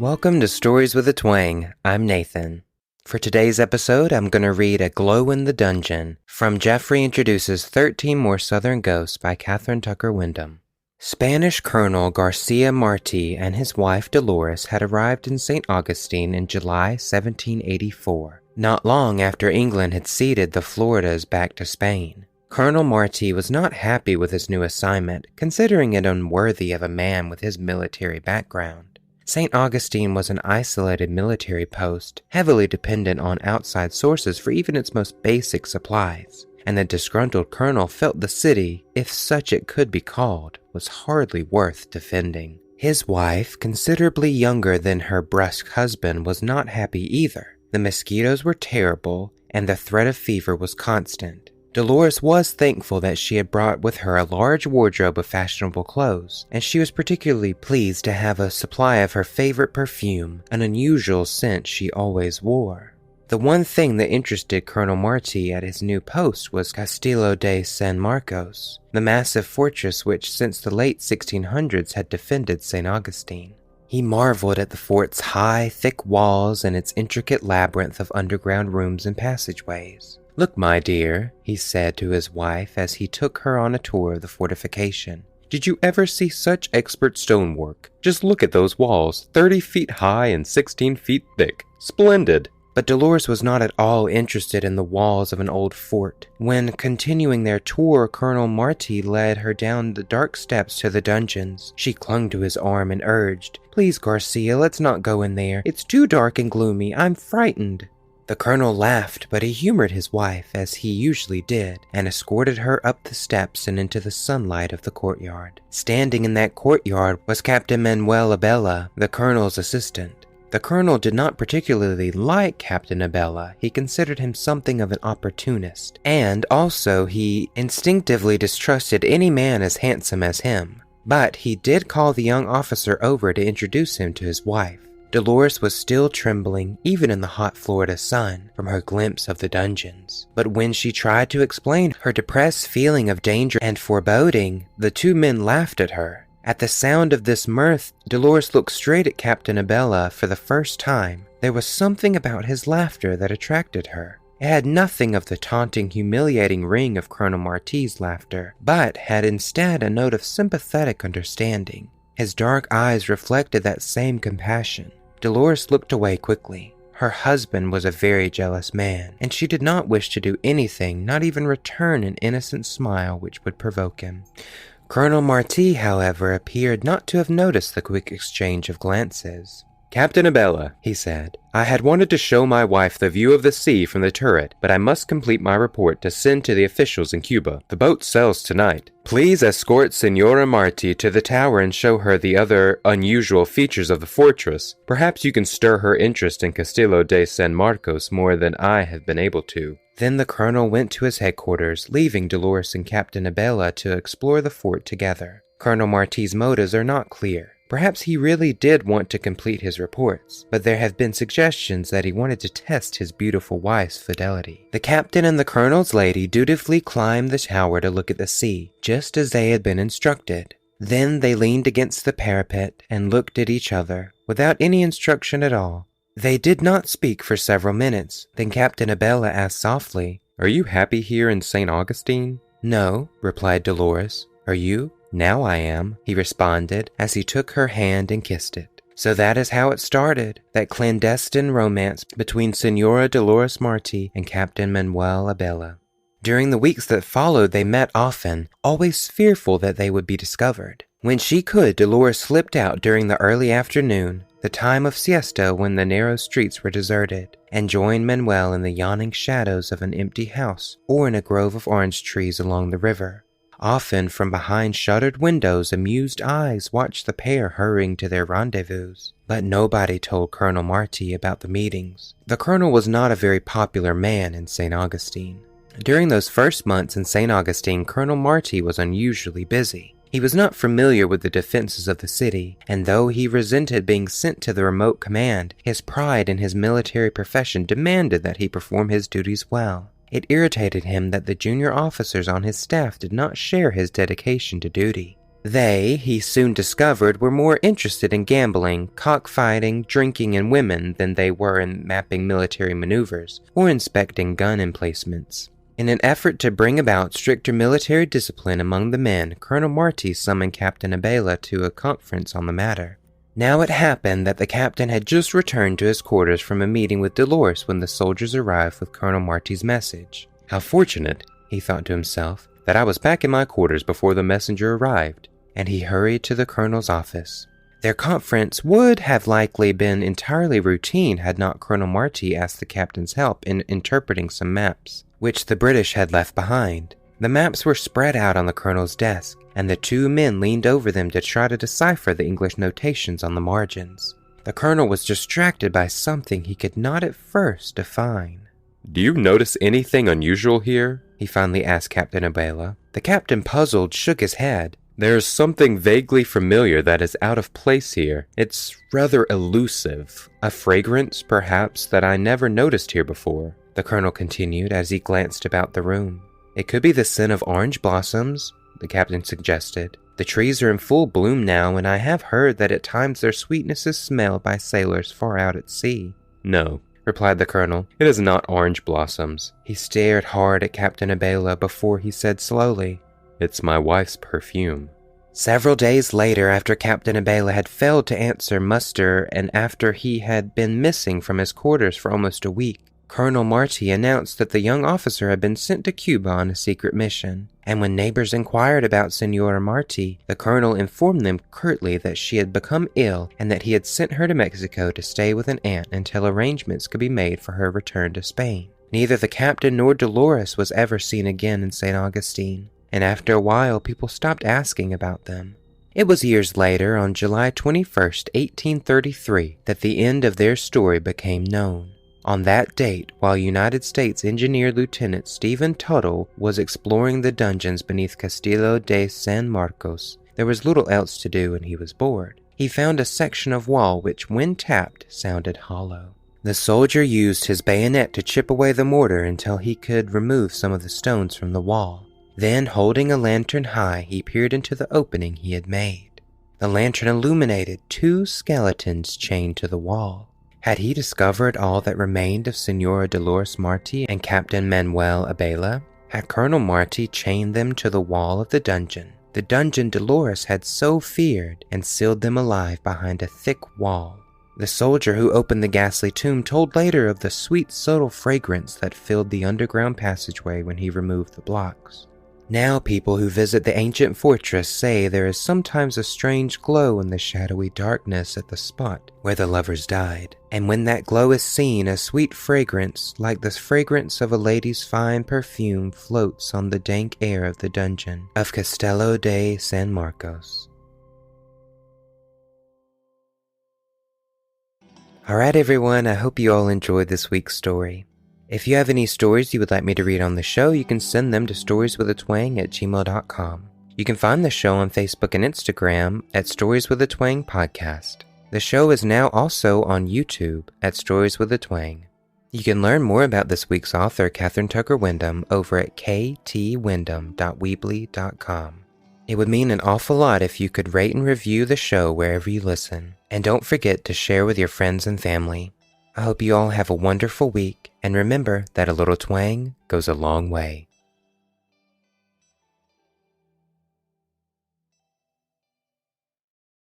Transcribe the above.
Welcome to Stories with a Twang. I'm Nathan. For today's episode, I'm going to read A Glow in the Dungeon from Jeffrey Introduces 13 More Southern Ghosts by Catherine Tucker Wyndham. Spanish Colonel Garcia Marti and his wife Dolores had arrived in St. Augustine in July 1784, not long after England had ceded the Floridas back to Spain. Colonel Marti was not happy with his new assignment, considering it unworthy of a man with his military background. St. Augustine was an isolated military post, heavily dependent on outside sources for even its most basic supplies, and the disgruntled colonel felt the city, if such it could be called, was hardly worth defending. His wife, considerably younger than her brusque husband, was not happy either. The mosquitoes were terrible, and the threat of fever was constant. Dolores was thankful that she had brought with her a large wardrobe of fashionable clothes, and she was particularly pleased to have a supply of her favorite perfume, an unusual scent she always wore. The one thing that interested Colonel Marti at his new post was Castillo de San Marcos, the massive fortress which since the late 1600s had defended St. Augustine. He marveled at the fort's high, thick walls and its intricate labyrinth of underground rooms and passageways. "Look, my dear," he said to his wife as he took her on a tour of the fortification. "Did you ever see such expert stonework? Just look at those walls, 30 feet high and 16 feet thick. Splendid!" But Dolores was not at all interested in the walls of an old fort. When, continuing their tour, Colonel Marti led her down the dark steps to the dungeons, she clung to his arm and urged, "Please, Garcia, let's not go in there. It's too dark and gloomy. I'm frightened." The colonel laughed, but he humored his wife, as he usually did, and escorted her up the steps and into the sunlight of the courtyard. Standing in that courtyard was Captain Manuel Abella, the colonel's assistant. The colonel did not particularly like Captain Abella. He considered him something of an opportunist, and also he instinctively distrusted any man as handsome as him. But he did call the young officer over to introduce him to his wife. Dolores was still trembling, even in the hot Florida sun, from her glimpse of the dungeons. But when she tried to explain her depressed feeling of danger and foreboding, the two men laughed at her. At the sound of this mirth, Dolores looked straight at Captain Abella for the first time. There was something about his laughter that attracted her. It had nothing of the taunting, humiliating ring of Colonel Marti's laughter, but had instead a note of sympathetic understanding. His dark eyes reflected that same compassion. Dolores looked away quickly. Her husband was a very jealous man, and she did not wish to do anything, not even return an innocent smile which would provoke him. Colonel Marti, however, appeared not to have noticed the quick exchange of glances. "Captain Abella," he said, "I had wanted to show my wife the view of the sea from the turret, but I must complete my report to send to the officials in Cuba. The boat sails tonight. Please escort Senora Marti to the tower and show her the other unusual features of the fortress. Perhaps you can stir her interest in Castillo de San Marcos more than I have been able to." Then the colonel went to his headquarters, leaving Dolores and Captain Abella to explore the fort together. Colonel Marti's motives are not clear. Perhaps he really did want to complete his reports, but there have been suggestions that he wanted to test his beautiful wife's fidelity. The captain and the colonel's lady dutifully climbed the tower to look at the sea, just as they had been instructed. Then they leaned against the parapet and looked at each other, without any instruction at all. They did not speak for several minutes. Then Captain Abella asked softly, "Are you happy here in St. Augustine?" "No," replied Dolores. "Are you?" "Now I am," he responded as he took her hand and kissed it. So that is how it started, that clandestine romance between Senora Dolores Marti and Captain Manuel Abella. During the weeks that followed, they met often, always fearful that they would be discovered. When she could, Dolores slipped out during the early afternoon, the time of siesta when the narrow streets were deserted, and joined Manuel in the yawning shadows of an empty house or in a grove of orange trees along the river. Often from behind shuttered windows, amused eyes watched the pair hurrying to their rendezvous. But nobody told Colonel Marti about the meetings. The colonel was not a very popular man in St. Augustine. During those first months in St. Augustine, Colonel Marti was unusually busy. He was not familiar with the defenses of the city, and though he resented being sent to the remote command, his pride in his military profession demanded that he perform his duties well. It irritated him that the junior officers on his staff did not share his dedication to duty. They, he soon discovered, were more interested in gambling, cockfighting, drinking, and women than they were in mapping military maneuvers or inspecting gun emplacements. In an effort to bring about stricter military discipline among the men, Colonel Marty summoned Captain Abela to a conference on the matter. Now it happened that the captain had just returned to his quarters from a meeting with Dolores when the soldiers arrived with Colonel Marty's message. How fortunate, he thought to himself, that I was back in my quarters before the messenger arrived, and he hurried to the colonel's office. Their conference would have likely been entirely routine had not Colonel Marty asked the captain's help in interpreting some maps, which the British had left behind. The maps were spread out on the colonel's desk, and the two men leaned over them to try to decipher the English notations on the margins. The colonel was distracted by something he could not at first define. "Do you notice anything unusual here?" he finally asked Captain Abela. The captain, puzzled, shook his head. "There's something vaguely familiar that is out of place here. It's rather elusive. A fragrance, perhaps, that I never noticed here before," the colonel continued as he glanced about the room. "It could be the scent of orange blossoms," the captain suggested. "The trees are in full bloom now, and I have heard that at times their sweetness is smelled by sailors far out at sea." "No," replied the colonel. "It is not orange blossoms." He stared hard at Captain Abela before he said slowly, "It's my wife's perfume." Several days later, after Captain Abela had failed to answer muster and after he had been missing from his quarters for almost a week, Colonel Marty announced that the young officer had been sent to Cuba on a secret mission, and when neighbors inquired about Senora Marty, the colonel informed them curtly that she had become ill and that he had sent her to Mexico to stay with an aunt until arrangements could be made for her return to Spain. Neither the captain nor Dolores was ever seen again in St. Augustine, and after a while people stopped asking about them. It was years later, on July 21st, 1833, that the end of their story became known. On that date, while United States Engineer Lieutenant Stephen Tuttle was exploring the dungeons beneath Castillo de San Marcos, there was little else to do and he was bored. He found a section of wall which, when tapped, sounded hollow. The soldier used his bayonet to chip away the mortar until he could remove some of the stones from the wall. Then, holding a lantern high, he peered into the opening he had made. The lantern illuminated two skeletons chained to the wall. Had he discovered all that remained of Senora Dolores Marty and Captain Manuel Abela? Had Colonel Marty chained them to the wall of the dungeon Dolores had so feared, and sealed them alive behind a thick wall? The soldier who opened the ghastly tomb told later of the sweet, subtle fragrance that filled the underground passageway when he removed the blocks. Now people who visit the ancient fortress say there is sometimes a strange glow in the shadowy darkness at the spot where the lovers died. And when that glow is seen, a sweet fragrance, like the fragrance of a lady's fine perfume, floats on the dank air of the dungeon of Castello de San Marcos. Alright everyone, I hope you all enjoyed this week's story. If you have any stories you would like me to read on the show, you can send them to storieswithatwang@gmail.com. You can find the show on Facebook and Instagram at Stories with a Twang Podcast. The show is now also on YouTube at Stories with a Twang. You can learn more about this week's author, Katherine Tucker Windham, over at ktwindham.weebly.com. It would mean an awful lot if you could rate and review the show wherever you listen. And don't forget to share with your friends and family. I hope you all have a wonderful week, and remember that a little twang goes a long way.